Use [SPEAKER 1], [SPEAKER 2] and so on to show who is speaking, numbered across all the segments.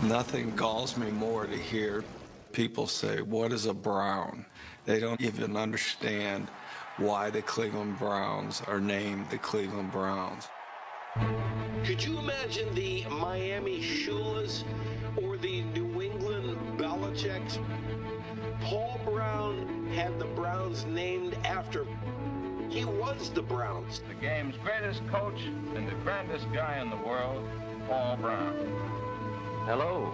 [SPEAKER 1] Nothing galls me more to hear people say, what is a Brown? They don't even understand why the Cleveland Browns are named the Cleveland Browns.
[SPEAKER 2] Could you imagine the Miami Shulas or the New England Belichicks? Paul Brown had the Browns named after him. He was the Browns.
[SPEAKER 3] The game's greatest coach and the grandest guy in the world, Paul Brown. Hello.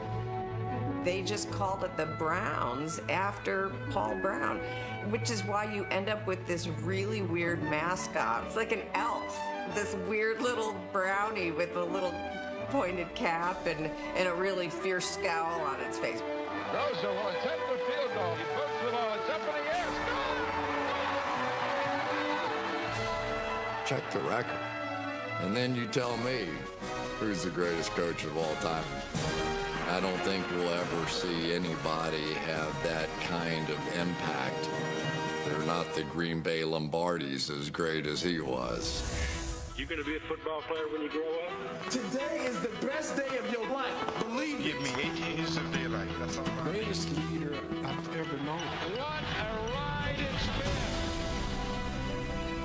[SPEAKER 4] They just called it the Browns after Paul Brown, which is why you end up with this really weird mascot. It's like an elf, this weird little brownie with a little pointed cap and a really fierce scowl on its face.
[SPEAKER 3] Rosa will attempt the field goal. He puts the ball. It's up in the air. Score!
[SPEAKER 5] Check the record. And then you tell me who's the greatest coach of all time. I don't think we'll ever see anybody have that kind of impact. They're not the Green Bay Lombardis as great as he was.
[SPEAKER 2] You gonna be a football player when you grow up?
[SPEAKER 6] Today is the best day of your life. Believe
[SPEAKER 3] Give me 18 years of daylight. That's all right.
[SPEAKER 6] Greatest leader I've ever known.
[SPEAKER 3] What a ride it's been!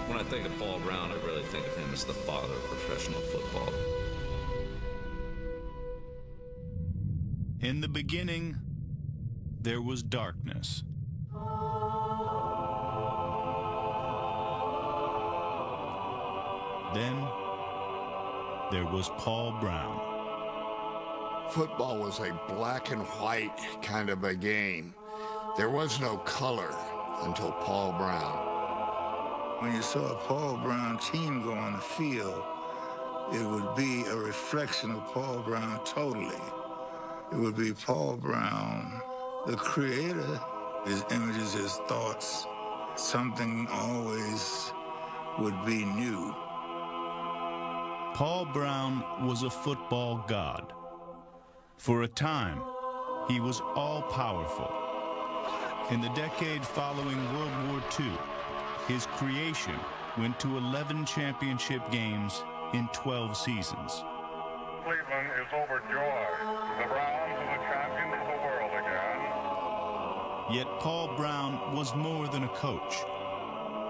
[SPEAKER 7] When I think of Paul Brown, I really think of him as the father of professional football.
[SPEAKER 8] In the beginning, there was darkness. Then, there was Paul Brown.
[SPEAKER 9] Football was a black and white kind of a game. There was no color until Paul Brown.
[SPEAKER 10] When you saw a Paul Brown team go on the field, it would be a reflection of Paul Brown totally. It would be Paul Brown, the creator, his images, his thoughts. Something always would be new.
[SPEAKER 8] Paul Brown was a football god. For a time, he was all-powerful. In the decade following World War II, his creation went to 11 championship games in 12 seasons.
[SPEAKER 3] Cleveland is overjoyed. The Browns are the champions of the world again.
[SPEAKER 8] Yet Paul Brown was more than a coach.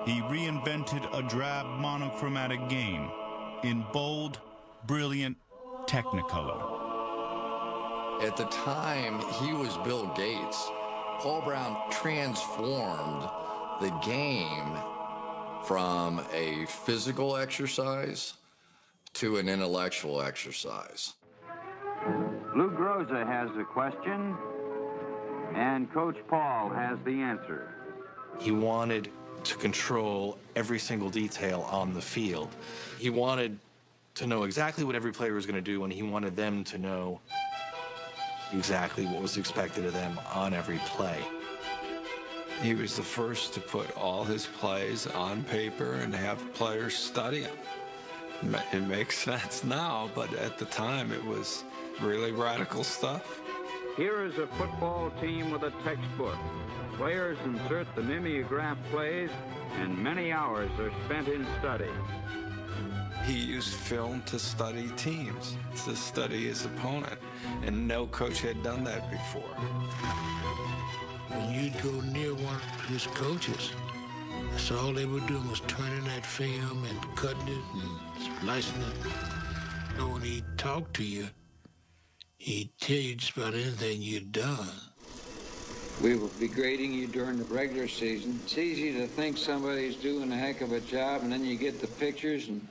[SPEAKER 8] He reinvented a drab monochromatic game in bold, brilliant Technicolor.
[SPEAKER 5] At the time he was Bill Gates, Paul Brown transformed the game from a physical exercise to an intellectual exercise.
[SPEAKER 11] Lou Groza has the question, and Coach Paul has the answer.
[SPEAKER 12] He wanted to control every single detail on the field. He wanted to know exactly what every player was going to do, and he wanted them to know exactly what was expected of them on every play.
[SPEAKER 1] He was the first to put all his plays on paper and have players study them. It makes sense now, but at the time it was really radical stuff.
[SPEAKER 11] Here is a football team with a textbook. Players insert the mimeograph plays, and many hours are spent in study.
[SPEAKER 1] He used film to study teams, to study his opponent, and no coach had done that before.
[SPEAKER 6] When you'd go near one of his coaches, that's all they were doing was turning that film and cutting it and splicing it. You know, when he'd talk to you, he'd tell you just about anything you'd done.
[SPEAKER 13] We will be grading you during the regular season. It's easy to think somebody's doing a heck of a job, and then you get the pictures and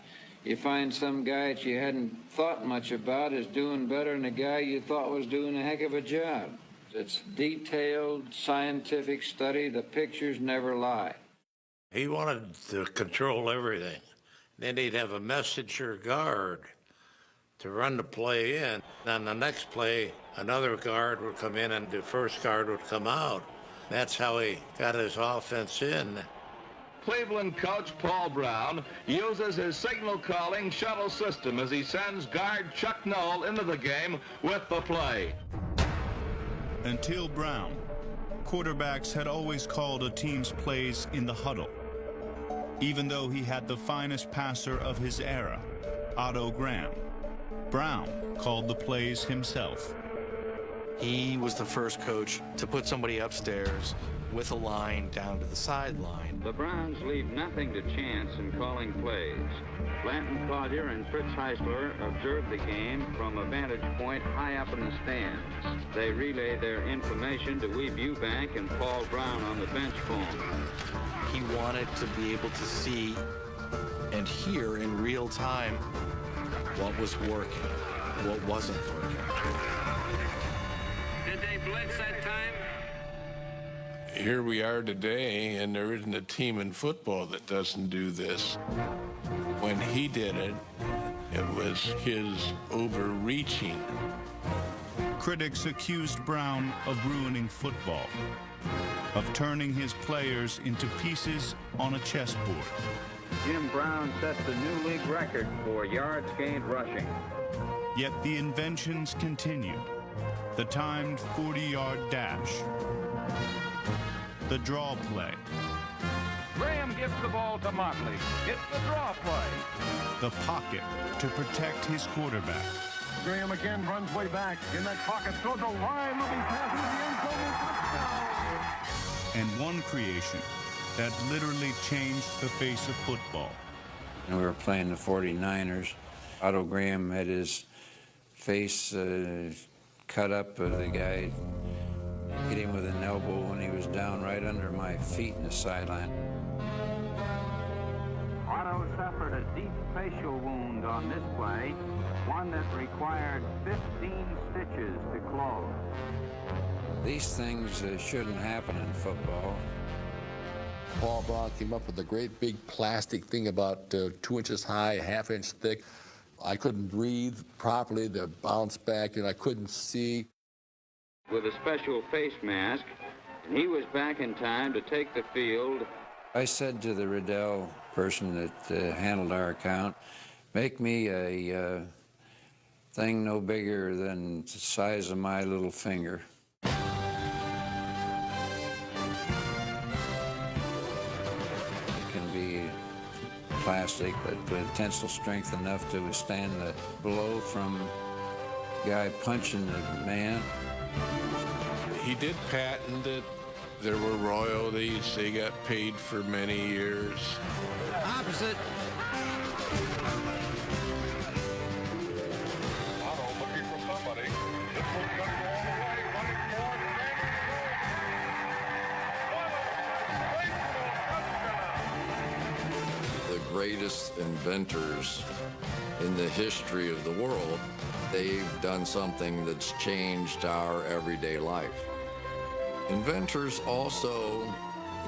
[SPEAKER 13] you find some guy that you hadn't thought much about is doing better than the guy you thought was doing a heck of a job. It's detailed, scientific study. The pictures never lie.
[SPEAKER 6] He wanted to control everything. Then he'd have a messenger guard to run the play in. On the next play, another guard would come in and the first guard would come out. That's how he got his offense in.
[SPEAKER 3] Cleveland coach Paul Brown uses his signal calling shuttle system as he sends guard Chuck Noll into the game with the play.
[SPEAKER 8] Until Brown, quarterbacks had always called a team's plays in the huddle. Even though he had the finest passer of his era, Otto Graham, Brown called the plays himself.
[SPEAKER 12] He was the first coach to put somebody upstairs with a line down to the sideline.
[SPEAKER 11] The Browns leave nothing to chance in calling plays. Blanton Collier and Fritz Heisler observe the game from a vantage point high up in the stands. They relay their information to Weeb Eubank and Paul Brown on the bench phone.
[SPEAKER 12] He wanted to be able to see and hear in real time what was working, what wasn't working.
[SPEAKER 2] Did they blitz that time?
[SPEAKER 14] Here we are today, and there isn't a team in football that doesn't do this. When he did it, it was his overreaching.
[SPEAKER 8] Critics accused Brown of ruining football, of turning his players into pieces on a chessboard.
[SPEAKER 11] Jim Brown sets the new league record for yards gained rushing.
[SPEAKER 8] Yet the inventions continued. The timed 40-yard dash, the draw play,
[SPEAKER 15] Graham gives the ball to Motley. It's the draw play.
[SPEAKER 8] the pocket to protect his quarterback,
[SPEAKER 15] Graham again runs way back. In that pocket, throws a line moving pass into the end zone.
[SPEAKER 8] and one creation that literally changed the face of football.
[SPEAKER 13] And we were playing the 49ers. Otto Graham had his face cut up. The guy hit him with an elbow when he was down right under my feet in the sideline.
[SPEAKER 11] Otto suffered a deep facial wound on this play, one that required 15 stitches to close.
[SPEAKER 13] These things shouldn't happen in football.
[SPEAKER 16] Paul Brown came up with a great big plastic thing about 2 inches high, 1/2 inch thick. I couldn't breathe properly to bounce back, and I couldn't see.
[SPEAKER 11] With a special face mask, and he was back in time to take the field.
[SPEAKER 13] I said to the Riddell person that handled our account, make me a thing no bigger than the size of my little finger. It can be plastic, but with tensile strength enough to withstand the blow from the guy punching the man.
[SPEAKER 14] He did patent it. There were royalties. They got paid for many years.
[SPEAKER 2] Opposite.
[SPEAKER 5] The greatest inventors in the history of the world, they've done something that's changed our everyday life. Inventors also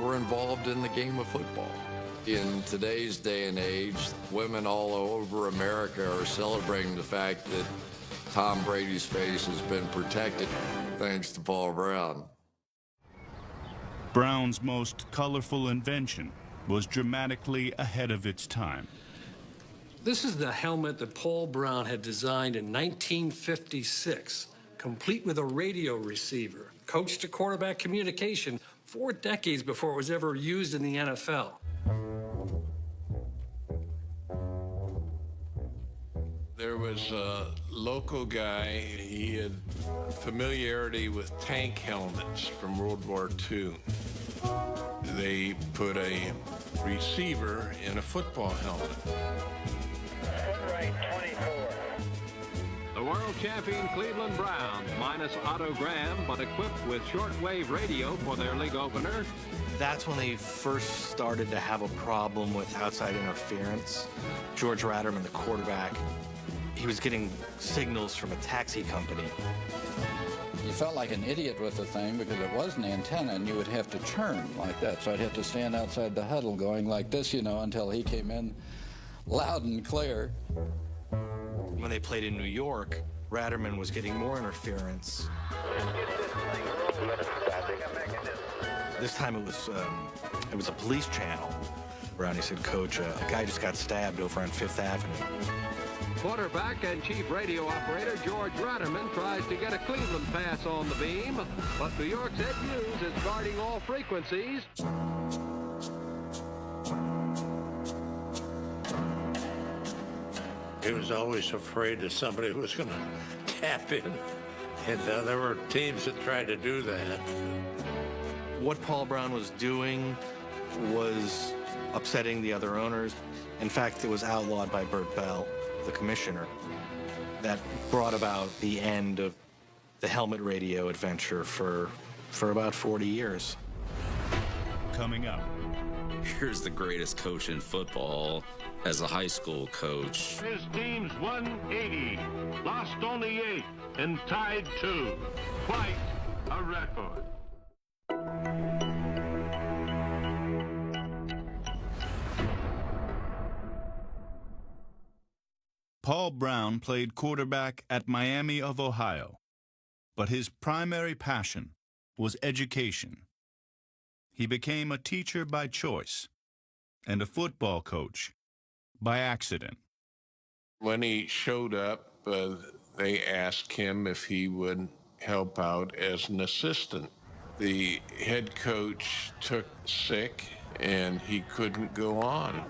[SPEAKER 5] were involved in the game of football. In today's day and age, women all over America are celebrating the fact that Tom Brady's face has been protected thanks to Paul Brown.
[SPEAKER 8] Brown's most colorful invention was dramatically ahead of its time.
[SPEAKER 17] This is the helmet that Paul Brown had designed in 1956, complete with a radio receiver, coach to quarterback communication 4 decades before it was ever used in the NFL.
[SPEAKER 14] There was a local guy. He had familiarity with tank helmets from World War II. They put a receiver in a football helmet.
[SPEAKER 15] The world champion Cleveland Browns, minus Otto Graham, but equipped with shortwave radio for their league opener.
[SPEAKER 12] That's when they first started to have a problem with outside interference. George Ratterman, the quarterback, he was getting signals from a taxi company.
[SPEAKER 18] You felt like an idiot with the thing because it was an antenna and you would have to turn like that. So I'd have to stand outside the huddle going like this, you know, until he came in loud and clear.
[SPEAKER 12] When they played in New York, Ratterman was getting more interference. This time it was a police channel. Brownie said, Coach, a guy just got stabbed over on Fifth Avenue.
[SPEAKER 15] Quarterback and chief radio operator George Ratterman tries to get a Cleveland pass on the beam, but New York's Ed Hughes is guarding all frequencies.
[SPEAKER 6] He was always afraid that somebody was going to tap in
[SPEAKER 14] And there were teams that tried to do that.
[SPEAKER 12] What Paul Brown was doing was upsetting the other owners. In fact, it was outlawed by Bert Bell, the commissioner. That brought about the end of the helmet radio adventure for about 40 years.
[SPEAKER 8] Coming up.
[SPEAKER 7] Here's the greatest coach in football as a high school coach.
[SPEAKER 19] His team's won 80, lost only 8, and tied 2. Quite a record.
[SPEAKER 8] Paul Brown played quarterback at Miami of Ohio, but his primary passion was education. He became a teacher by choice and a football coach by accident.
[SPEAKER 14] When he showed up, they asked him if he would help out as an assistant. The head coach took sick and he couldn't go on.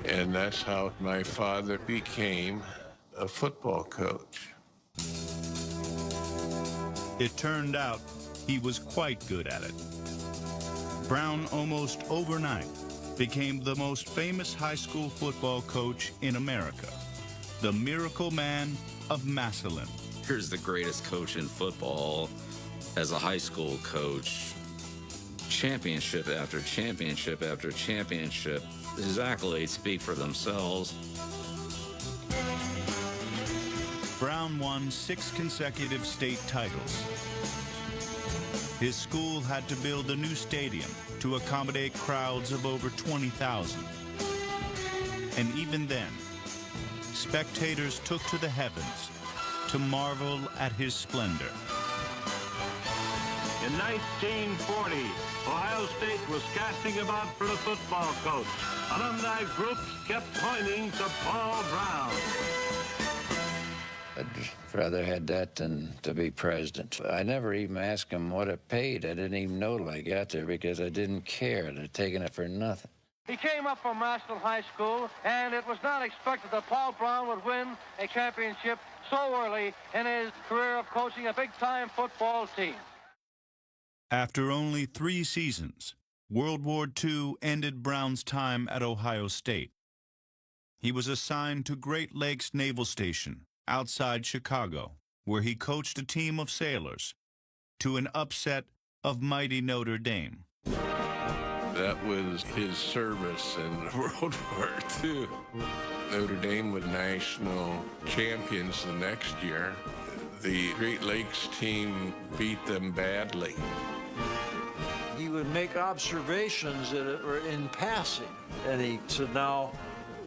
[SPEAKER 14] And that's how my father became a football coach.
[SPEAKER 8] It turned out he was quite good at it. Brown almost overnight became the most famous high school football coach in America, the Miracle Man of Massillon.
[SPEAKER 7] Here's the greatest coach in football as a high school coach. Championship after championship after championship. His accolades speak for themselves.
[SPEAKER 8] Brown won 6 consecutive state titles. His school had to build a new stadium to accommodate crowds of over 20,000. And even then, spectators took to the heavens to marvel at his splendor.
[SPEAKER 19] In 1940, Ohio State was casting about for the football coach. Alumni groups kept pointing to Paul Brown.
[SPEAKER 13] I'd rather had that than to be president. I never even asked him what it paid. I didn't even know till I got there because I didn't care. They're taking it for nothing.
[SPEAKER 20] He came up from Massillon High School, and it was not expected that Paul Brown would win a championship so early in his career of coaching a big-time football team.
[SPEAKER 8] After only 3 seasons, World War II ended Brown's time at Ohio State. He was assigned to Great Lakes Naval Station outside Chicago, where he coached a team of sailors to an upset of mighty Notre Dame.
[SPEAKER 14] That was his service in World War II. Notre Dame was national champions the next year. The Great Lakes team beat them badly.
[SPEAKER 21] He would make observations that were in passing, and he said, now,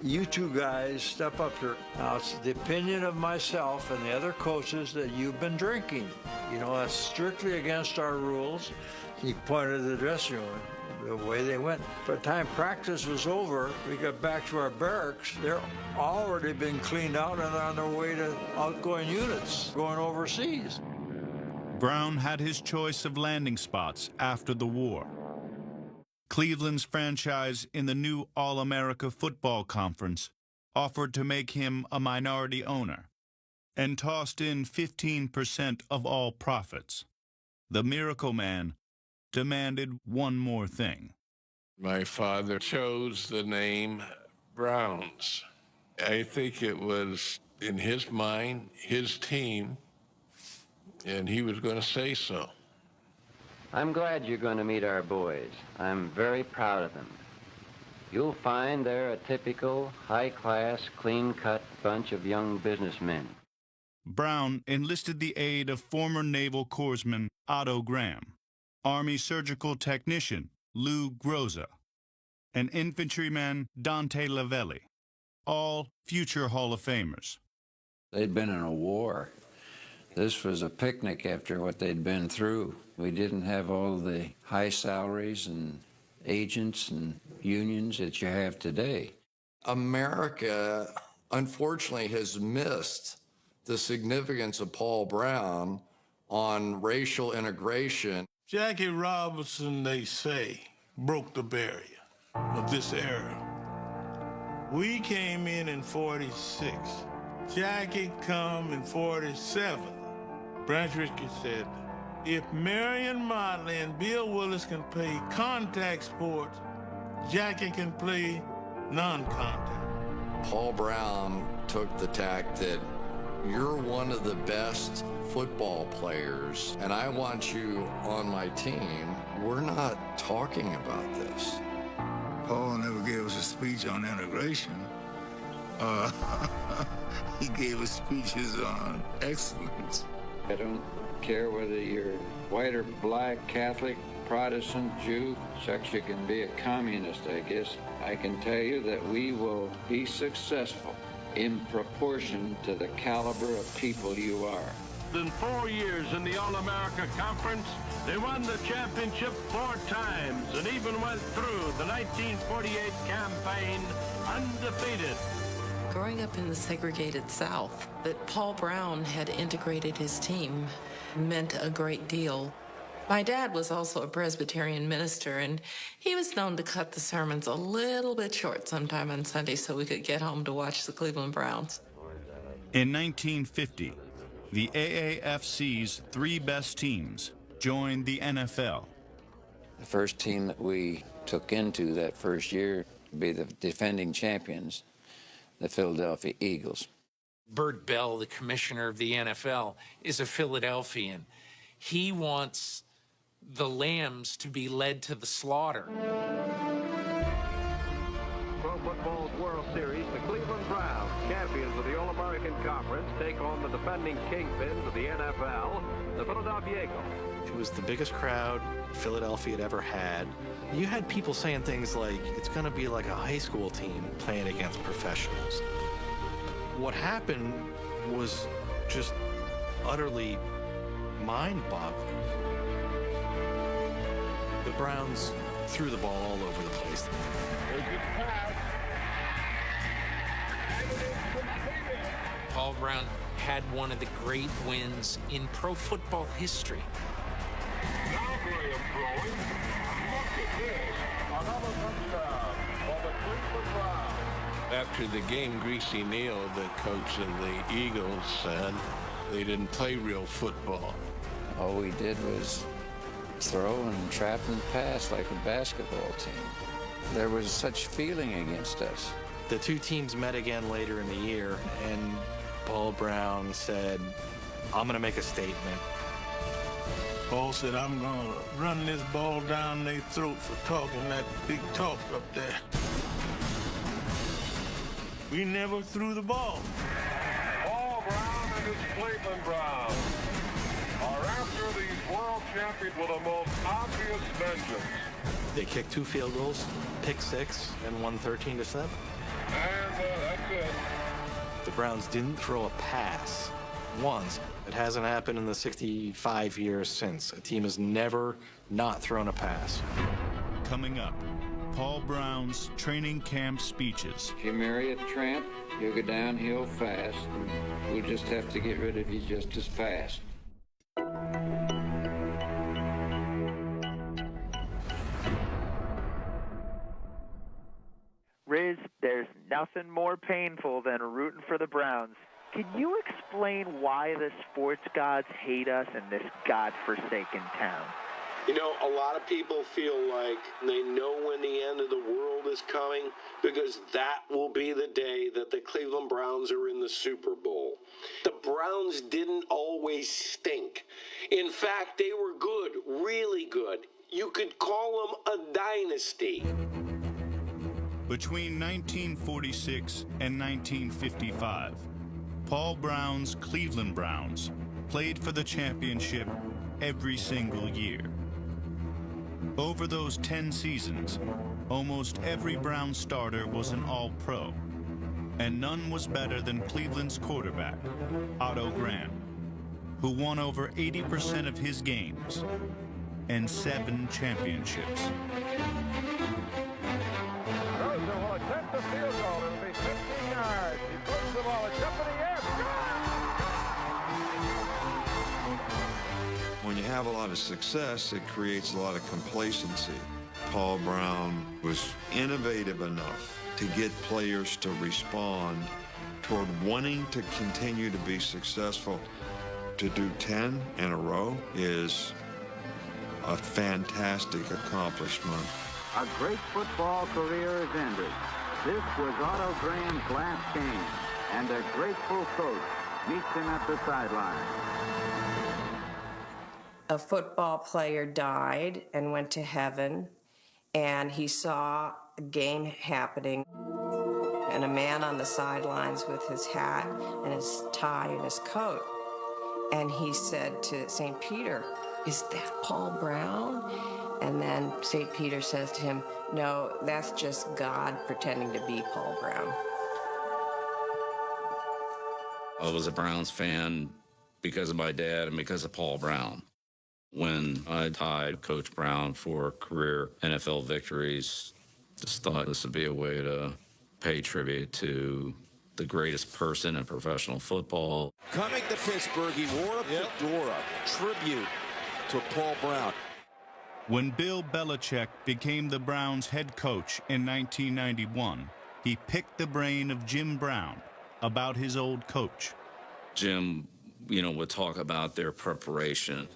[SPEAKER 21] you two guys step up here. Now, it's the opinion of myself and the other coaches that you've been drinking. You know, that's strictly against our rules. He pointed to the dressing room, the way they went. By the time practice was over, we got back to our barracks. They're already been cleaned out and on their way to outgoing units, going overseas.
[SPEAKER 8] Brown had his choice of landing spots after the war. Cleveland's franchise in the new All-America Football Conference offered to make him a minority owner and tossed in 15% of all profits. The Miracle Man demanded one more thing.
[SPEAKER 14] My father chose the name Browns. I think it was, in his mind, his team, and he was going to say so.
[SPEAKER 13] I'm glad you're going to meet our boys. I'm very proud of them. You'll find they're a typical, high-class, clean-cut bunch of young businessmen.
[SPEAKER 8] Brown enlisted the aid of former Naval Corpsman Otto Graham, Army surgical technician Lou Groza, and infantryman Dante Lavelli, all future Hall of Famers.
[SPEAKER 13] They'd been in a war. This was a picnic after what they'd been through. We didn't have all the high salaries and agents and unions that you have today.
[SPEAKER 5] America, unfortunately, has missed the significance of Paul Brown on racial integration.
[SPEAKER 10] Jackie Robinson, they say, broke the barrier of this era. We came in 46. Jackie come in 47. Branch Ricketts said, if Marion Motley and Bill Willis can play contact sports, Jackie can play non-contact.
[SPEAKER 5] Paul Brown took the tack that you're one of the best football players, and I want you on my team. We're not talking about this.
[SPEAKER 10] Paul never gave us a speech on integration. He gave us speeches on excellence.
[SPEAKER 13] I don't care whether you're white or black, Catholic, Protestant, Jew. Shucks, you can be a communist, I guess. I can tell you that we will be successful in proportion to the caliber of people you are.
[SPEAKER 19] In 4 years in the All-America Conference, they won the championship 4 times and even went through the 1948 campaign undefeated.
[SPEAKER 4] Growing up in the segregated South, that Paul Brown had integrated his team meant a great deal. My dad was also a Presbyterian minister, and he was known to cut the sermons a little bit short sometime on Sunday so we could get home to watch the Cleveland Browns.
[SPEAKER 8] In 1950, the AAFC's 3 best teams joined the NFL.
[SPEAKER 13] The first team that we took into that first year would be the defending champions, the Philadelphia Eagles.
[SPEAKER 22] Bert Bell, the commissioner of the NFL, is a Philadelphian. He wants the lambs to be led to the slaughter.
[SPEAKER 15] Pro Football's World Series, the Cleveland Browns, champions of the All-American Conference, take on the defending kingpins of the NFL, the Philadelphia Eagles.
[SPEAKER 12] It was the biggest crowd Philadelphia had ever had. You had people saying things like, it's going to be like a high school team playing against professionals. What happened was just utterly mind-boggling. The Browns threw the ball all over the place.
[SPEAKER 22] Paul Brown had one of the great wins in pro football history.
[SPEAKER 19] Now Graham throwing. Look at this. Another touchdown for the Cleveland Browns.
[SPEAKER 14] After the game, Greasy Neal, the coach of the Eagles, said they didn't play real football.
[SPEAKER 13] All we did was throw and trap and pass like a basketball team. There was such feeling against us.
[SPEAKER 12] The 2 teams met again later in the year, and Paul Brown said, I'm going to make a statement.
[SPEAKER 10] Paul said, I'm going to run this ball down their throat for talking that big talk up there. We never threw the ball.
[SPEAKER 19] Paul Brown and his Cleveland Browns are after these world champions with a most obvious vengeance.
[SPEAKER 12] They kicked 2 field goals, pick 6, and won 13-7.
[SPEAKER 19] And that's it.
[SPEAKER 12] The Browns didn't throw a pass once. It hasn't happened in the 65 years since. A team has never not thrown a pass.
[SPEAKER 8] Coming up, Paul Brown's training camp speeches.
[SPEAKER 13] If you marry a tramp, you'll go downhill fast. We'll just have to get rid of you just as fast.
[SPEAKER 23] Riz, there's nothing more painful than rooting for the Browns. Can you explain why the sports gods hate us in this godforsaken town?
[SPEAKER 2] You know, a lot of people feel like they know when the end of the world is coming because that will be the day that the Cleveland Browns are in the Super Bowl. The Browns didn't always stink. In fact, they were good, really good. You could call them a dynasty.
[SPEAKER 8] Between 1946 and 1955, Paul Brown's Cleveland Browns played for the championship every single year. Over those 10 seasons, almost every Brown starter was an All-Pro, and none was better than Cleveland's quarterback, Otto Graham, who won over 80% of his games and 7 championships.
[SPEAKER 15] Rosa will attempt the field goal. It'll be 15 yards. He throws the ball. It's up in the air.
[SPEAKER 24] When you have a lot of success, it creates a lot of complacency. Paul Brown was innovative enough to get players to respond toward wanting to continue to be successful, To do 10 in a row is a fantastic accomplishment.
[SPEAKER 11] A great football career is ended. This was Otto Graham's last game, and a grateful coach meets him at the sideline.
[SPEAKER 1] A football player died and went to heaven, and he saw a game happening, and a man on the sidelines with his hat and his tie and his coat. And he said to St. Peter, "Is that Paul Brown?" And then St. Peter says to him, "No, that's just God pretending to be Paul Brown."
[SPEAKER 7] I was a Browns fan because of my dad and because of Paul Brown. When I tied Coach Brown for career NFL victories, just thought this would be a way to pay tribute to the greatest person in professional football.
[SPEAKER 3] Coming to Pittsburgh, he wore a fedora, tribute to Paul Brown.
[SPEAKER 8] When Bill Belichick became the Browns' head coach in 1991, he picked the brain of Jim Brown about his old coach.
[SPEAKER 7] Jim, would talk about their preparation.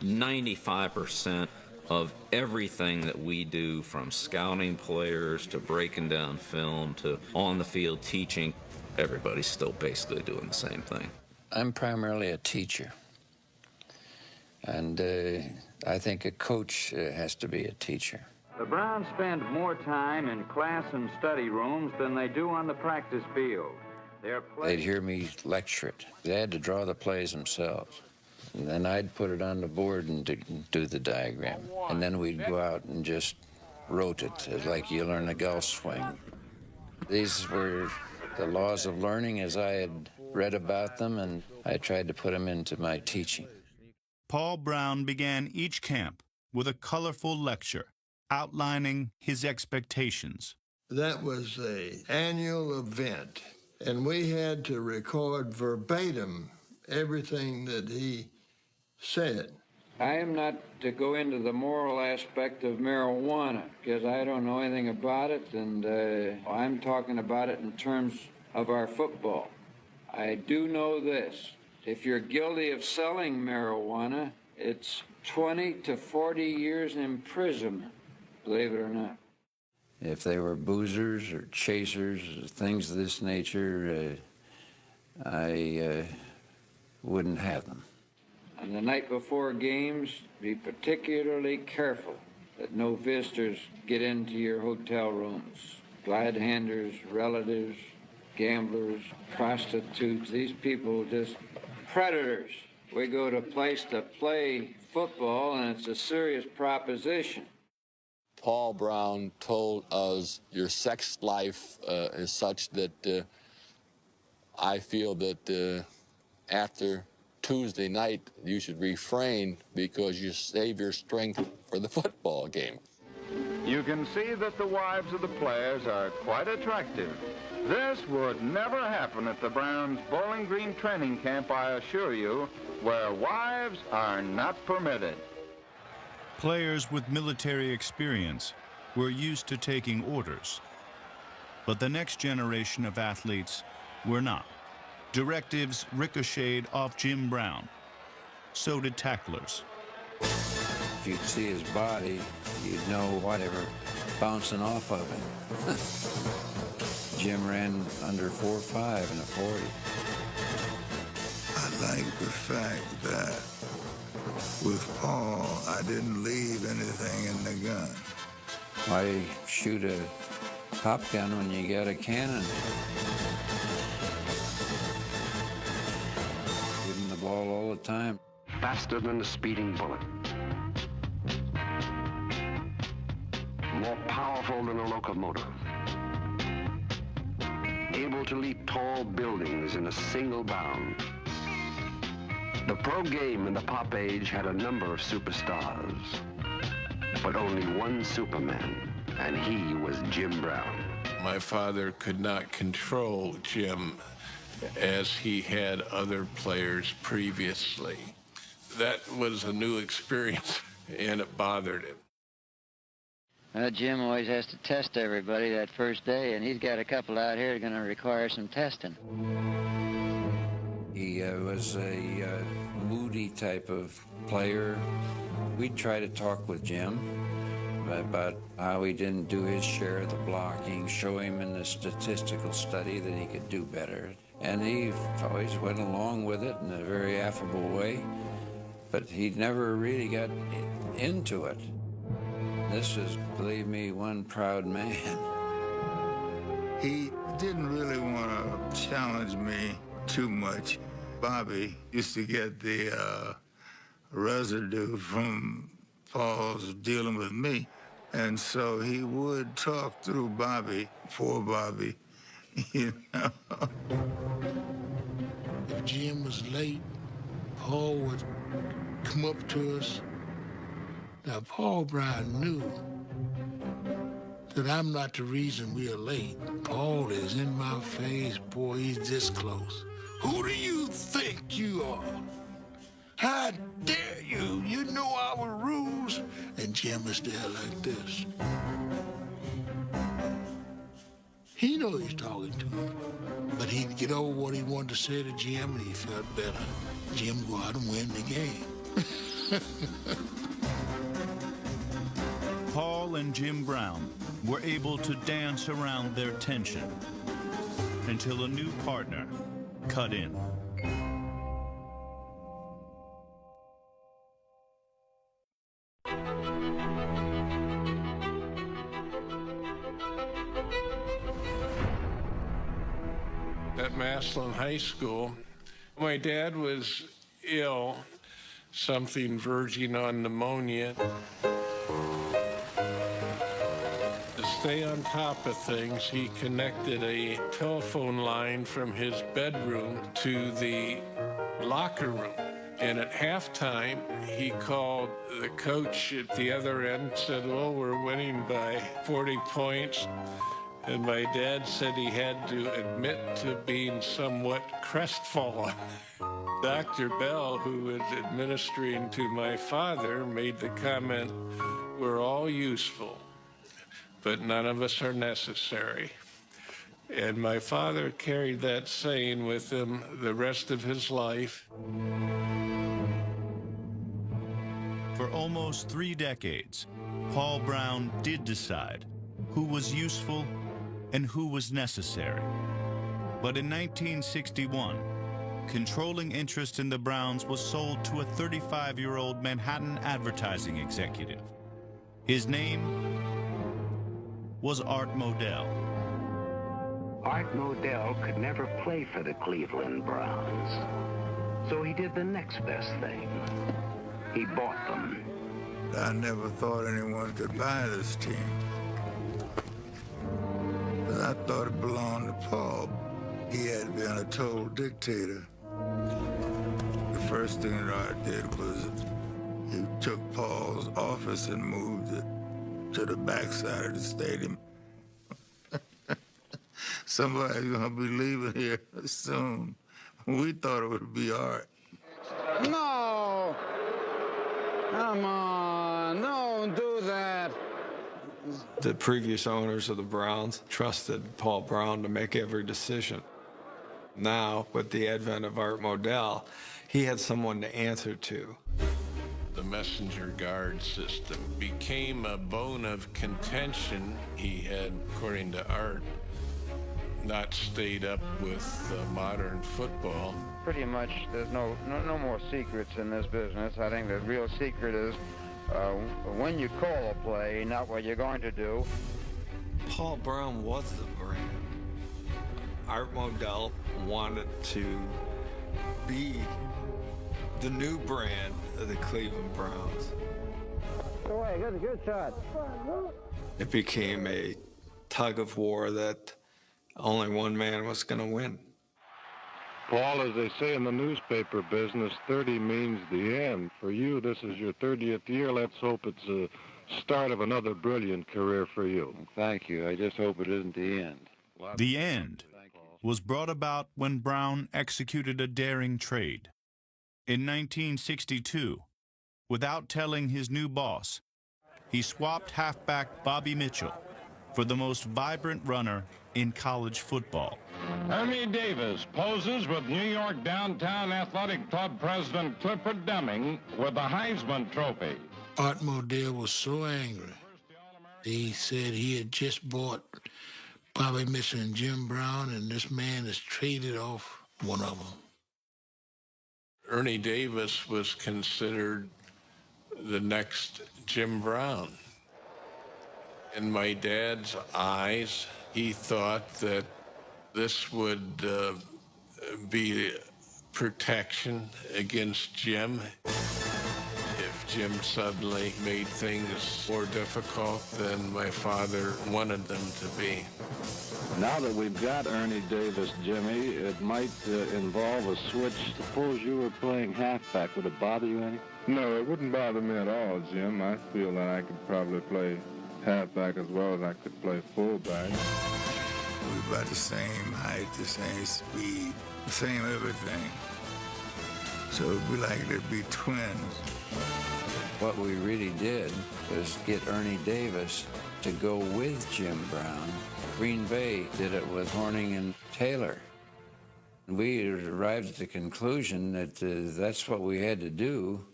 [SPEAKER 7] 95% of everything that we do, from scouting players to breaking down film to on the field teaching, everybody's still basically doing the same thing.
[SPEAKER 18] I'm primarily a teacher. And I think a coach has to be a teacher.
[SPEAKER 11] The Browns spend more time in class and study rooms than they do on the practice field.
[SPEAKER 18] They'd hear me lecture it. They had to draw the plays themselves. And then I'd put it on the board and do the diagram. And then we'd go out and just wrote it, like you learn a golf swing. These were the laws of learning as I had read about them, and I tried to put them into my teaching.
[SPEAKER 8] Paul Brown began each camp with a colorful lecture outlining his expectations.
[SPEAKER 9] That was an annual event, and we had to record verbatim everything that he said.
[SPEAKER 13] I am not to go into the moral aspect of marijuana because I don't know anything about it, and I'm talking about it in terms of our football. I do know this. If you're guilty of selling marijuana, it's 20 to 40 years imprisonment, believe it or not.
[SPEAKER 18] If they were boozers or chasers, things of this nature, I wouldn't have them.
[SPEAKER 13] On the night before games, be particularly careful that no visitors get into your hotel rooms. Glad-handers, relatives, gamblers, prostitutes, these people just predators. We go to a place to play football, and it's a serious proposition.
[SPEAKER 5] Paul Brown told us your sex life is such that I feel that after Tuesday night you should refrain because you save your strength for the football game.
[SPEAKER 11] You can see that the wives of the players are quite attractive. This would never happen at the Browns' Bowling Green training camp, I assure you, where wives are not permitted.
[SPEAKER 8] Players with military experience were used to taking orders, but the next generation of athletes were not. Directives ricocheted off Jim Brown. So did tacklers.
[SPEAKER 18] If you'd see his body, you'd know whatever bouncing off of him. Jim ran under 4.5 in a 40.
[SPEAKER 10] I like the fact that with Paul, I didn't leave anything in the gun.
[SPEAKER 18] Why shoot a pop gun when you got a cannon? Give him the ball all the time.
[SPEAKER 19] Faster than a speeding bullet. More powerful than a locomotive. Able to leap tall buildings in a single bound. The pro game in the pop age had a number of superstars, but only one Superman, and he was Jim Brown.
[SPEAKER 14] My father could not control Jim as he had other players previously. That was a new experience, and it bothered him.
[SPEAKER 13] Jim always has to test everybody that first day, and he's got a couple out here that are going to require some testing.
[SPEAKER 18] He was a moody type of player. We'd try to talk with Jim about how he didn't do his share of the blocking, show him in the statistical study that he could do better. And he always went along with it in a very affable way, but he never really got into it. This is, believe me, one proud man.
[SPEAKER 10] He didn't really want to challenge me too much. Bobby used to get the residue from Paul's dealing with me, and so he would talk through Bobby, poor Bobby, you know.
[SPEAKER 6] If Jim was late, Paul would come up to us. Now, Paul Brown knew that I'm not the reason we are late. Paul is in my face, boy, he's this close. Who do you think you are? How dare you? You know our rules. And Jim is there like this. He knows he's talking to him. But he'd get over what he wanted to say to Jim, and he felt better. Jim go out and win the game.
[SPEAKER 8] Paul and Jim Brown were able to dance around their tension until a new partner cut in.
[SPEAKER 14] At Massillon High School, my dad was ill, something verging on pneumonia. To stay on top of things, he connected a telephone line from his bedroom to the locker room. And at halftime, he called the coach at the other end and said, well, we're winning by 40 points. And my dad said he had to admit to being somewhat crestfallen. Dr. Bell, who was administering to my father, made the comment, we're all useful, but none of us are necessary. And my father carried that saying with him the rest of his life.
[SPEAKER 8] For almost 3 decades, Paul Brown did decide who was useful and who was necessary. But in 1961, controlling interest in the Browns was sold to a 35-year-old Manhattan advertising executive. His name was Art Modell.
[SPEAKER 19] Art Modell could never play for the Cleveland Browns, so he did the next best thing. He bought them.
[SPEAKER 10] I never thought anyone could buy this team. But I thought it belonged to Paul. He had been a total dictator. The first thing that Art did was he took Paul's office and moved it to the backside of the stadium. Somebody's gonna be leaving here soon. We thought it would be Art.
[SPEAKER 16] No! Come on, don't do that.
[SPEAKER 12] The previous owners of the Browns trusted Paul Brown to make every decision. Now, with the advent of Art Modell, he had someone to answer to.
[SPEAKER 14] The messenger guard system became a bone of contention. He had, according to Art, not stayed up with modern football.
[SPEAKER 13] Pretty much, there's no more secrets in this business. I think the real secret is when you call a play, not what you're going to do.
[SPEAKER 12] Paul Brown was the brand. Art Modell wanted to be the new brand of the Cleveland Browns.
[SPEAKER 16] Go away, good shot.
[SPEAKER 12] It became a tug of war that only one man was going to win.
[SPEAKER 17] Paul, as they say in the newspaper business, 30 means the end. For you, this is your 30th year. Let's hope it's the start of another brilliant career for you.
[SPEAKER 11] Thank you. I just hope it isn't the end.
[SPEAKER 8] The end was brought about when Brown executed a daring trade. In 1962, without telling his new boss, he swapped halfback Bobby Mitchell for the most vibrant runner in college football.
[SPEAKER 17] Ernie Davis poses with New York Downtown Athletic Club President Clifford Deming with the Heisman Trophy.
[SPEAKER 6] Art Modell was so angry. He said he had just bought Bobby Mitchell and Jim Brown, and this man has traded off one of them.
[SPEAKER 14] Ernie Davis was considered the next Jim Brown. In my dad's eyes, he thought that this would be protection against Jim. If Jim suddenly made things more difficult than my father wanted them to be.
[SPEAKER 17] Now that we've got Ernie Davis, Jimmy, it might involve a switch. Suppose you were playing halfback. Would it bother you any?
[SPEAKER 4] No, it wouldn't bother me at all, Jim. I feel that I could probably play halfback as well as I could play fullback.
[SPEAKER 10] We're about the same height, the same speed, the same everything. So it'd be like they'd be twins.
[SPEAKER 18] What we really did was get Ernie Davis to go with Jim Brown. Green Bay did it with Horning and Taylor. We arrived at the conclusion that that's what we had to do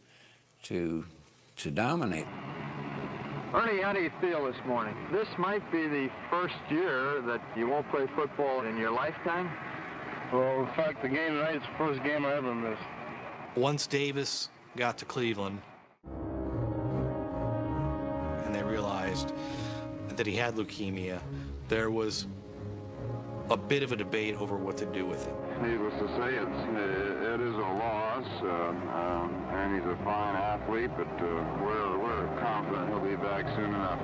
[SPEAKER 18] to dominate.
[SPEAKER 16] Ernie, how do you feel this morning? This might be the first year that you won't play football in your lifetime?
[SPEAKER 4] Well, in fact, the game tonight is the first game I ever missed.
[SPEAKER 12] Once Davis got to Cleveland and they realized that he had leukemia, there was a bit of a debate over what to do with him.
[SPEAKER 17] Needless to say, it is a loss, and he's a fine athlete, but we're confident he'll be back soon enough.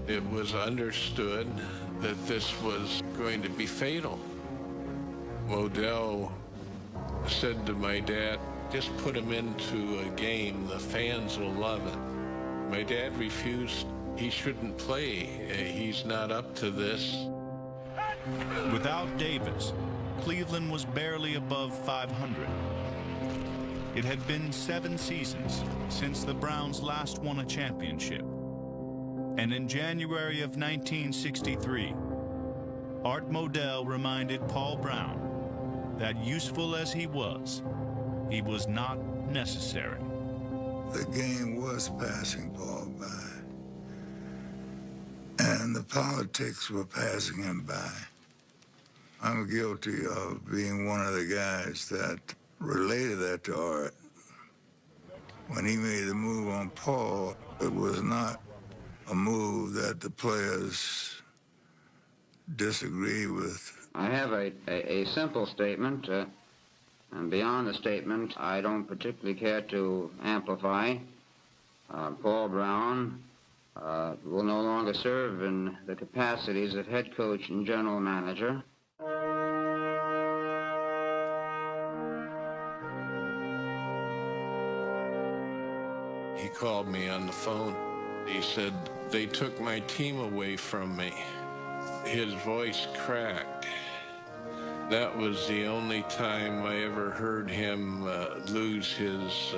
[SPEAKER 14] It was understood that this was going to be fatal. Modell said to my dad, just put him into a game, the fans will love it. My dad refused. He shouldn't play. He's not up to this.
[SPEAKER 8] Without Davis, Cleveland was barely above 500. It had been 7 seasons since the Browns last won a championship. And in January of 1963, Art Modell reminded Paul Brown that useful as he was not necessary.
[SPEAKER 10] The game was passing Paul by, and the politics were passing him by. I'm guilty of being one of the guys that related that to Art. When he made the move on Paul, it was not a move that the players disagreed with.
[SPEAKER 13] I have a simple statement, and beyond the statement, I don't particularly care to amplify. Paul Brown will no longer serve in the capacities of head coach and general manager.
[SPEAKER 14] He called me on the phone. He said, they took my team away from me. His voice cracked. That was the only time I ever heard him lose his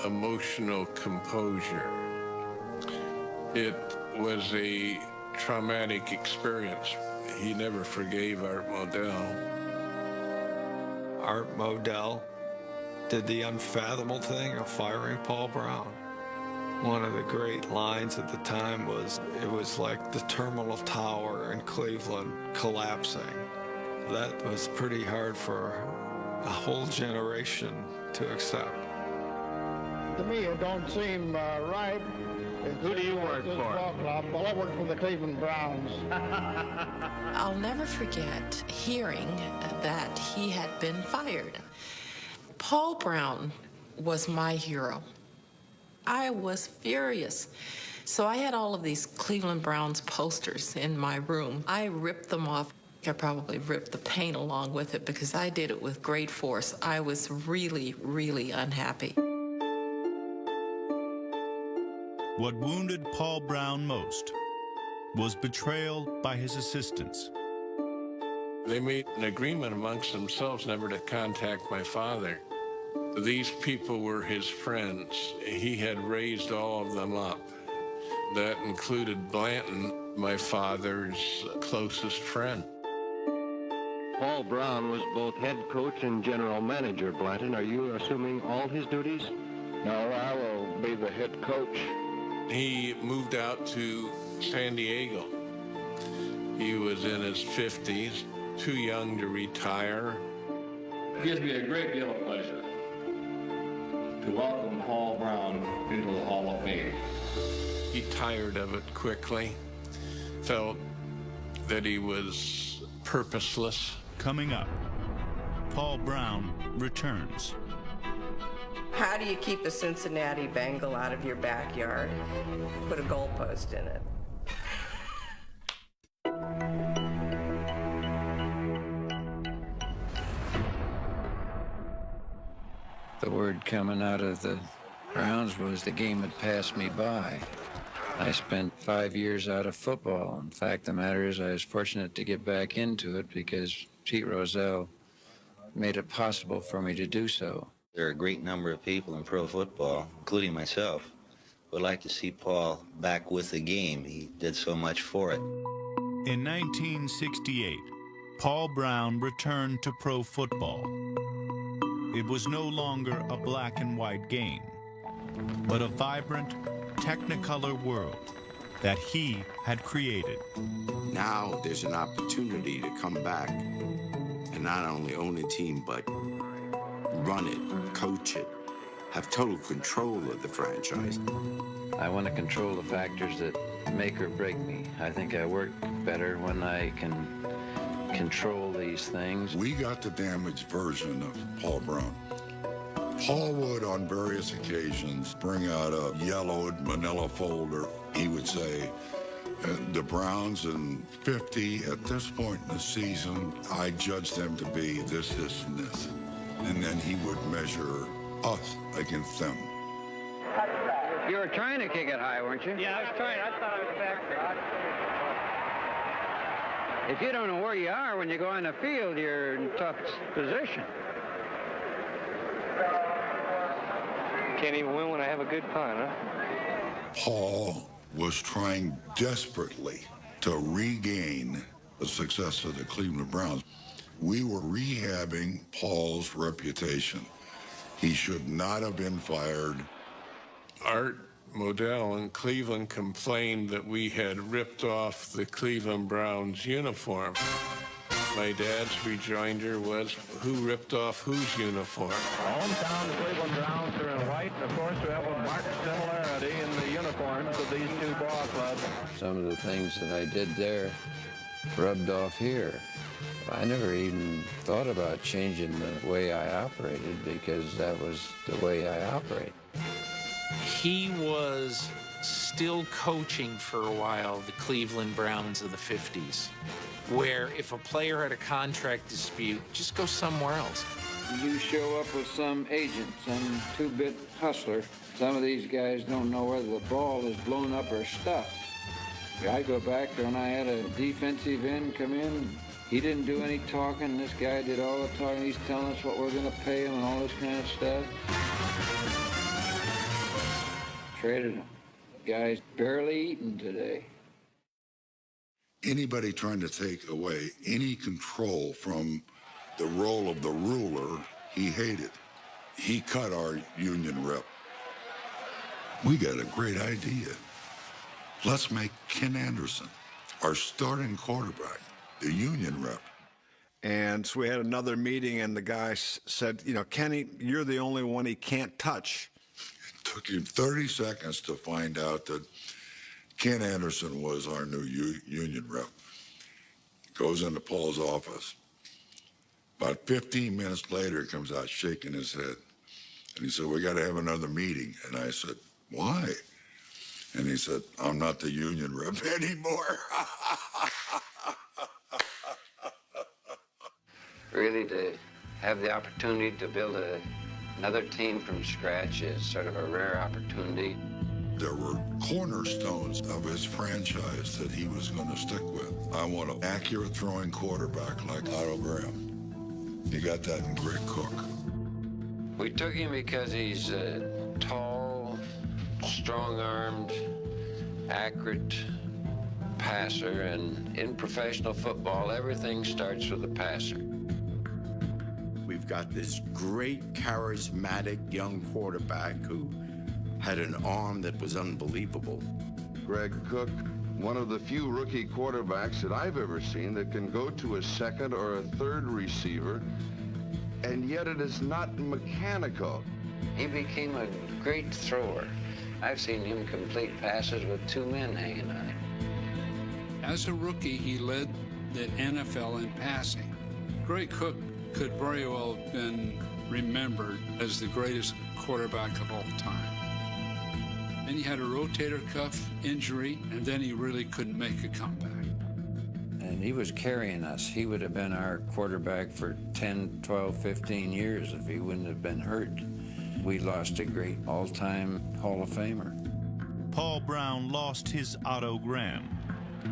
[SPEAKER 14] emotional composure. It was a traumatic experience. He never forgave Art Modell.
[SPEAKER 20] Art Modell did the unfathomable thing of firing Paul Brown. One of the great lines at the time was, it was like the Terminal Tower in Cleveland collapsing. That was pretty hard for a whole generation to accept.
[SPEAKER 16] To me, it don't seem right.
[SPEAKER 15] Who do you work for?
[SPEAKER 16] Well, I work for the Cleveland Browns.
[SPEAKER 21] I'll never forget hearing that he had been fired. Paul Brown was my hero. I was furious. So I had all of these Cleveland Browns posters in my room. I ripped them off. I probably ripped the paint along with it because I did it with great force. I was really, really unhappy.
[SPEAKER 8] What wounded Paul Brown most was betrayal by his assistants.
[SPEAKER 14] They made an agreement amongst themselves never to contact my father. These people were his friends. He had raised all of them up. That included Blanton. my father's closest friend.
[SPEAKER 2] Paul Brown was both head coach and general manager, Blanton. Are you assuming all his duties?
[SPEAKER 17] No, I will be the head coach.
[SPEAKER 14] He moved out to San Diego. He was in his 50s, too young to retire.
[SPEAKER 22] It gives me a great deal of pleasure to welcome Paul Brown into the Hall of Fame.
[SPEAKER 14] He tired of it quickly, felt that he was purposeless.
[SPEAKER 8] Coming up, Paul Brown returns.
[SPEAKER 1] How do you keep a Cincinnati Bengal out of your backyard? Put a goalpost in it.
[SPEAKER 13] The word coming out of the Browns was the game had passed me by. I spent 5 years out of football. In fact, the matter is I was fortunate to get back into it because Pete Rozelle made it possible for me to do so.
[SPEAKER 23] There are a great number of people in pro football, including myself, who would like to see Paul back with the game. He did so much for it.
[SPEAKER 8] In 1968, Paul Brown returned to pro football. It was no longer a black and white game, but a vibrant, technicolor world that he had created.
[SPEAKER 24] Now there's an opportunity to come back and not only own a team, but run it, coach it, have total control of the franchise.
[SPEAKER 13] I want to control the factors that make or break me. I think I work better when I can control these things.
[SPEAKER 10] We got the damaged version of Paul Brown. Paul would, on various occasions, bring out a yellowed manila folder. He would say, the Browns in 50, at this point in the season, I judge them to be this, this, and this. And then he would measure us against them.
[SPEAKER 13] You were trying to kick it high, weren't you?
[SPEAKER 25] Yeah, I was trying. I thought I was back there.
[SPEAKER 13] If you don't know where you are when you go on the field, you're in a tough position.
[SPEAKER 25] Can't even win when I have a good punt, huh?
[SPEAKER 10] Paul was trying desperately to regain the success of the Cleveland Browns. We were rehabbing Paul's reputation. He should not have been fired.
[SPEAKER 14] Art Modell in Cleveland complained that we had ripped off the Cleveland Browns uniform. My dad's rejoinder was, who ripped off whose uniform?
[SPEAKER 2] Hometown Cleveland Browns are in white, and of course we have a marked similarity in the uniforms of these two ball clubs.
[SPEAKER 13] Some of the things that I did there rubbed off here. I never even thought about changing the way I operated because that was the way I operate.
[SPEAKER 26] He was still coaching for a while the Cleveland Browns of the 50s, where if a player had a contract dispute, just go somewhere else.
[SPEAKER 13] You show up with some agent, some two-bit hustler. Some of these guys don't know whether the ball is blown up or stuffed. I go back to when I had a defensive end come in. He didn't do any talking. This guy did all the talking. He's telling us what we're going to pay him and all this kind of stuff. Traded him. Guy's barely eating today.
[SPEAKER 10] Anybody trying to take away any control from the role of the ruler, he hated. He cut our union rep. We got a great idea. Let's make Ken Anderson our starting quarterback, the union rep.
[SPEAKER 27] And so we had another meeting, and the guy said, you know, Kenny, you're the only one he can't touch.
[SPEAKER 10] It took him 30 seconds to find out that Ken Anderson was our new union rep. Goes into Paul's office. About 15 minutes later, he comes out shaking his head. And he said, we got to have another meeting. And I said, why? And he said, I'm not the union rep anymore.
[SPEAKER 13] Really, to have the opportunity to build another team from scratch is sort of a rare opportunity.
[SPEAKER 10] There were cornerstones of his franchise that he was going to stick with. I want an accurate throwing quarterback like Otto Graham. You got that in Greg Cook.
[SPEAKER 13] We took him because he's tall, strong-armed, accurate, passer, and in professional football, everything starts with a passer.
[SPEAKER 24] We've got this great, charismatic young quarterback who had an arm that was unbelievable.
[SPEAKER 3] Greg Cook, one of the few rookie quarterbacks that I've ever seen that can go to a second or a third receiver, and yet it is not mechanical.
[SPEAKER 13] He became a great thrower. I've seen him complete passes with two men hanging on him.
[SPEAKER 5] As a rookie, he led the NFL in passing. Greg Cook could very well have been remembered as the greatest quarterback of all time. Then he had a rotator cuff injury, and then he really couldn't make a comeback.
[SPEAKER 13] And he was carrying us. He would have been our quarterback for 10, 12, 15 years if he wouldn't have been hurt. We lost a great all-time Hall of Famer.
[SPEAKER 8] Paul Brown lost his Otto Graham,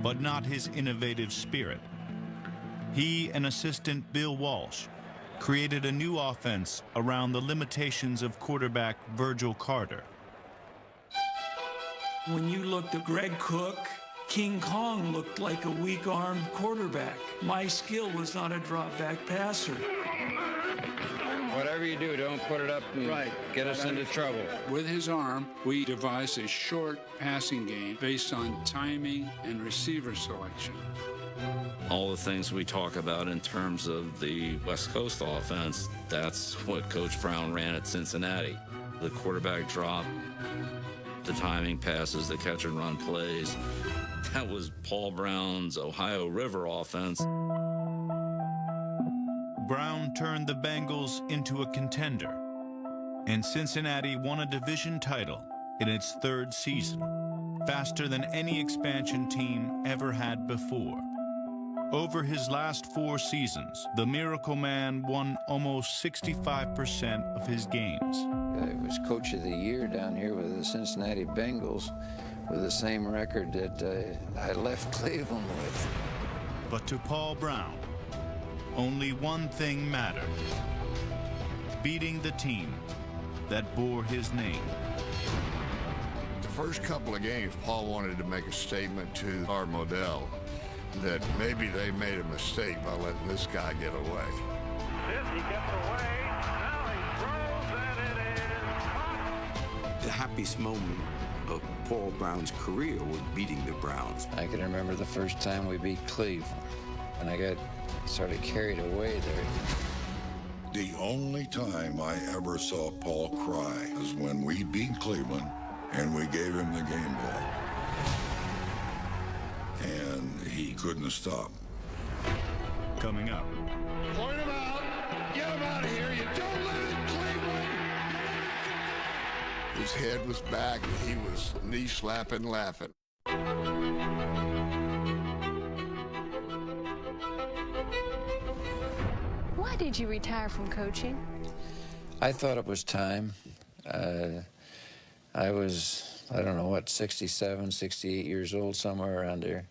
[SPEAKER 8] but not his innovative spirit. He and assistant Bill Walsh created a new offense around the limitations of quarterback Virgil Carter.
[SPEAKER 6] When you looked at Greg Cook, King Kong looked like a weak-armed quarterback. My skill was not a drop-back passer.
[SPEAKER 18] Whatever you do, don't put it up and get us into trouble.
[SPEAKER 5] With his arm, we devised a short passing game based on timing and receiver selection.
[SPEAKER 7] All the things we talk about in terms of the West Coast offense, that's what Coach Brown ran at Cincinnati. The quarterback drop, the timing passes, the catch and run plays. That was Paul Brown's Ohio River offense.
[SPEAKER 8] Brown turned the Bengals into a contender, and Cincinnati won a division title in its third season, faster than any expansion team ever had before. Over his last 4 seasons, the Miracle Man won almost 65% of his games.
[SPEAKER 13] I was coach of the year down here with the Cincinnati Bengals with the same record that I left Cleveland with.
[SPEAKER 8] But to Paul Brown, only one thing mattered: beating the team that bore his name.
[SPEAKER 27] The first couple of games, Paul wanted to make a statement to Art Modell that maybe they made a mistake by letting this guy get away.
[SPEAKER 2] He gets away. Now he throws, and it is
[SPEAKER 24] The happiest moment of Paul Brown's career was beating the Browns.
[SPEAKER 13] I can remember the first time we beat Cleveland, and I got sort of carried away there.
[SPEAKER 9] The only time I ever saw Paul cry was when we beat Cleveland and we gave him the game ball. And he couldn't stop.
[SPEAKER 8] Coming up.
[SPEAKER 27] Point him out. Get him out of here. You don't let it, Cleveland. His head was back and he was knee-slapping, laughing.
[SPEAKER 11] Why did you retire from coaching?
[SPEAKER 13] I thought it was time. I was, I don't know what, 67, 68 years old, somewhere around there.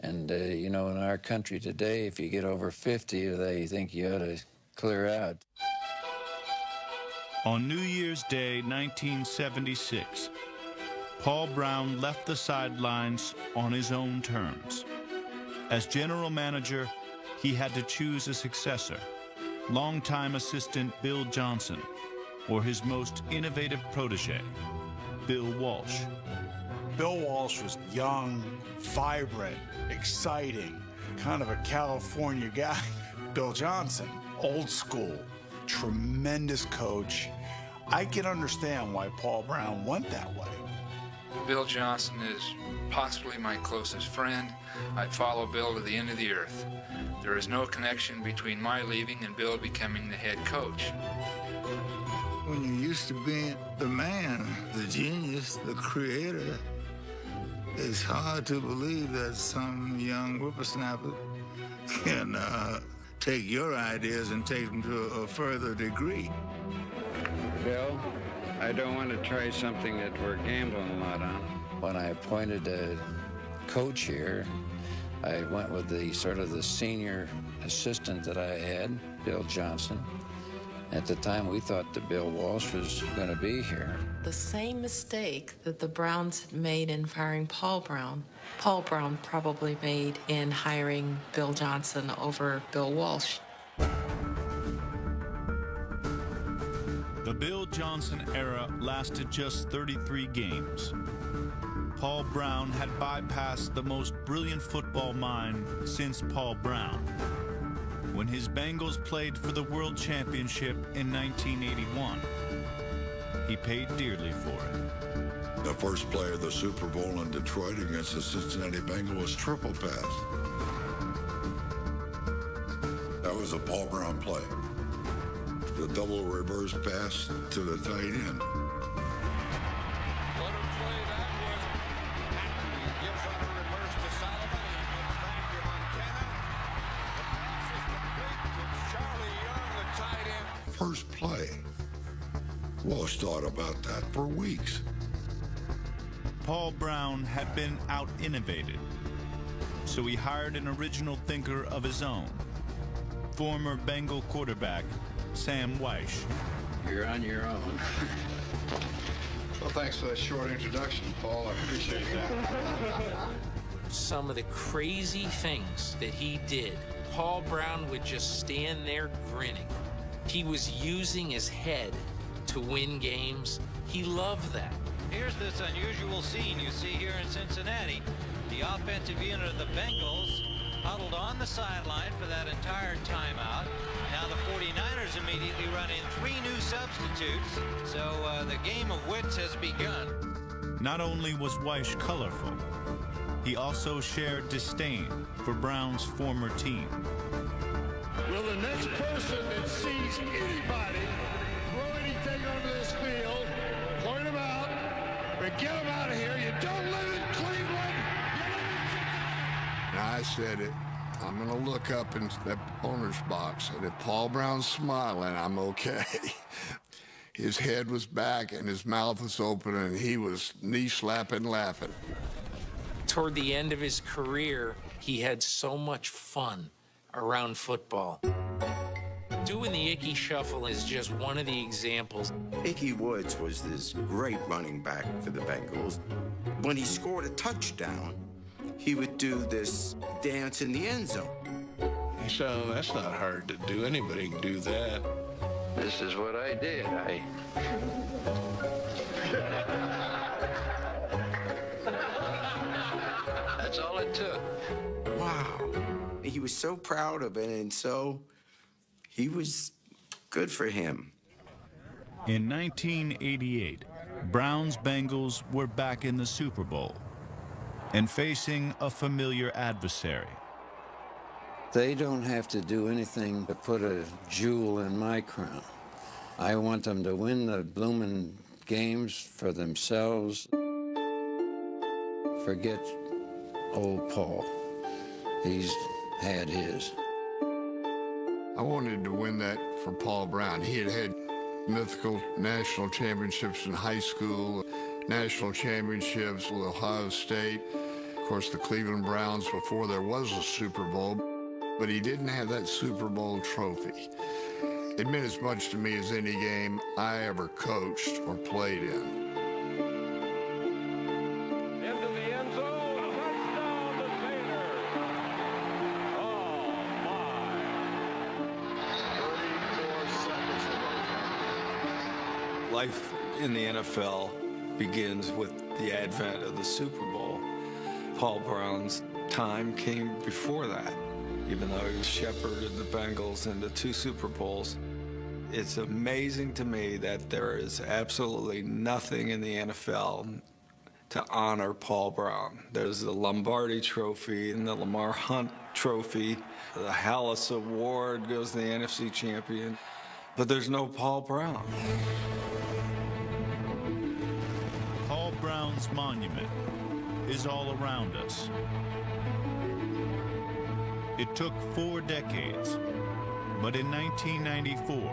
[SPEAKER 13] And, you know, in our country today, if you get over 50, they think you ought to clear out.
[SPEAKER 8] On New Year's Day, 1976, Paul Brown left the sidelines on his own terms. As general manager, he had to choose a successor, longtime assistant Bill Johnson, or his most innovative protege, Bill Walsh.
[SPEAKER 19] Bill Walsh was young, vibrant, exciting, kind of a California guy. Bill Johnson, old school, tremendous coach. I can understand why Paul Brown went that way.
[SPEAKER 5] Bill Johnson is possibly my closest friend. I'd follow Bill to the end of the earth. There is no connection between my leaving and Bill becoming the head coach.
[SPEAKER 10] When you're used to being the man, the genius, the creator, it's hard to believe that some young whippersnapper can take your ideas and take them to a further degree.
[SPEAKER 13] Bill, I don't want to try something that we're gambling a lot on. When I appointed a coach here, I went with the sort of the senior assistant that I had, Bill Johnson,
[SPEAKER 18] At the time, we thought that Bill Walsh was going to be here.
[SPEAKER 4] The same mistake that the Browns had made in firing Paul Brown probably made in hiring Bill Johnson over Bill Walsh.
[SPEAKER 8] The Bill Johnson era lasted just 33 games. Paul Brown had bypassed the most brilliant football mind since Paul Brown, when his Bengals played for the World Championship in 1981. He paid dearly for it.
[SPEAKER 9] The first play of the Super Bowl in Detroit against the Cincinnati Bengals was triple pass. That was a Paul Brown play. The double reverse pass to the tight end. First play. Walsh thought about that for weeks.
[SPEAKER 8] Paul Brown had been out-innovated, so he hired an original thinker of his own, former Bengal quarterback Sam Wyche.
[SPEAKER 18] You're on your own.
[SPEAKER 12] Well, thanks for that short introduction, Paul. I appreciate that.
[SPEAKER 26] Some of the crazy things that he did, Paul Brown would just stand there grinning. He was using his head to win games. He loved that.
[SPEAKER 15] Here's this unusual scene you see here in Cincinnati. The offensive unit of the Bengals huddled on the sideline for that entire timeout. Now the 49ers immediately run in 3 new substitutes. So the game of wits has begun.
[SPEAKER 8] Not only was Wyche colorful, he also shared disdain for Brown's former team.
[SPEAKER 12] Will the next person that sees anybody throw anything onto this field, point them out, or get them out of here? You don't live in Cleveland.
[SPEAKER 27] And I said it. I'm going to look up in the owner's box, and if Paul Brown's smiling, I'm okay. His head was back, and his mouth was open, and he was knee-slapping, laughing.
[SPEAKER 26] Toward the end of his career, he had so much fun around football. Doing the Ickey Shuffle is just one of the examples.
[SPEAKER 24] Ickey Woods was this great running back for the Bengals. When he scored a touchdown, he would do this dance in the end zone.
[SPEAKER 14] So that's not hard to do. Anybody can do that.
[SPEAKER 13] This is what I did. That's all it took.
[SPEAKER 24] Wow. He was so proud of it, and so he was good for him.
[SPEAKER 8] In 1988, Brown's Bengals were back in the Super Bowl and facing a familiar adversary.
[SPEAKER 18] They don't have to do anything to put a jewel in my crown. I want them to win the bloomin' games for themselves. Forget old Paul. He's had his.
[SPEAKER 27] I wanted to win that for Paul Brown. He had had mythical national championships in high school, national championships with Ohio State, of course the Cleveland Browns before there was a Super Bowl, but he didn't have that Super Bowl trophy. It meant as much to me as any game I ever coached or played in.
[SPEAKER 16] Life in the NFL begins with the advent of the Super Bowl. Paul Brown's time came before that, even though he shepherded the Bengals into 2 Super Bowls. It's amazing to me that there is absolutely nothing in the NFL to honor Paul Brown. There's the Lombardi Trophy and the Lamar Hunt Trophy. The Hallis Award goes to the NFC champion. But there's no Paul Brown.
[SPEAKER 8] Paul Brown's monument is all around us. It took 4 decades, but in 1994,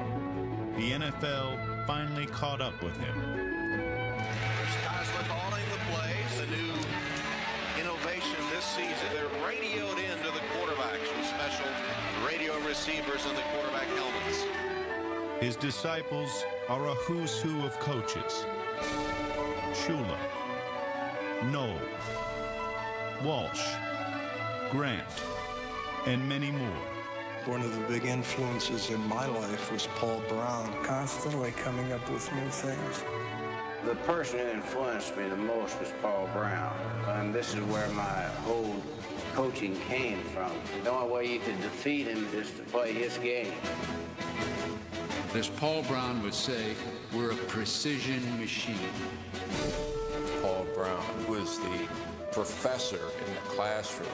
[SPEAKER 8] the NFL finally caught up with him.
[SPEAKER 17] Kosler calling the plays, the new innovation this season. They're radioed into the quarterbacks with special radio receivers in the quarterback helmets.
[SPEAKER 8] His disciples are a who's who of coaches. Shula, Noel, Walsh, Grant, and many more.
[SPEAKER 1] One of the big influences in my life was Paul Brown, constantly coming up with new things.
[SPEAKER 3] The person who influenced me the most was Paul Brown, and this is where my whole coaching came from. The only way you could defeat him is to play his game.
[SPEAKER 5] As Paul Brown would say, we're a precision machine.
[SPEAKER 20] Paul Brown was the professor in the classroom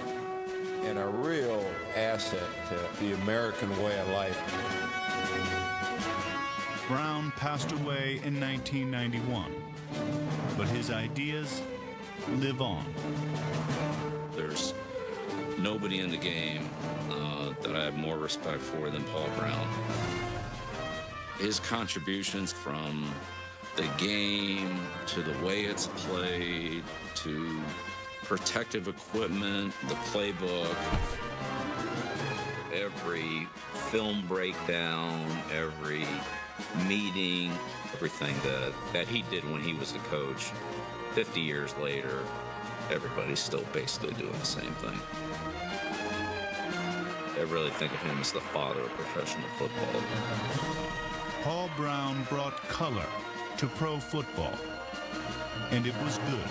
[SPEAKER 20] and a real asset to the American way of life.
[SPEAKER 8] Brown passed away in 1991, but his ideas live on.
[SPEAKER 7] There's nobody in the game that I have more respect for than Paul Brown. His contributions from the game to the way it's played to protective equipment, the playbook, every film breakdown, every meeting, everything that he did when he was a coach. 50 years later, everybody's still basically doing the same thing. I really think of him as the father of professional football.
[SPEAKER 8] Paul Brown brought color to pro football, and it was good.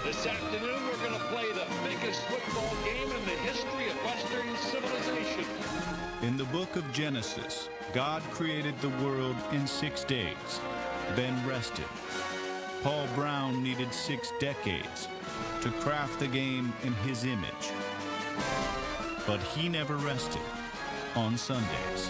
[SPEAKER 12] This afternoon, we're going to play the biggest football game in the history of Western civilization.
[SPEAKER 8] In the book of Genesis, God created the world in 6 days, then rested. Paul Brown needed 6 decades to craft the game in his image. But he never rested on Sundays.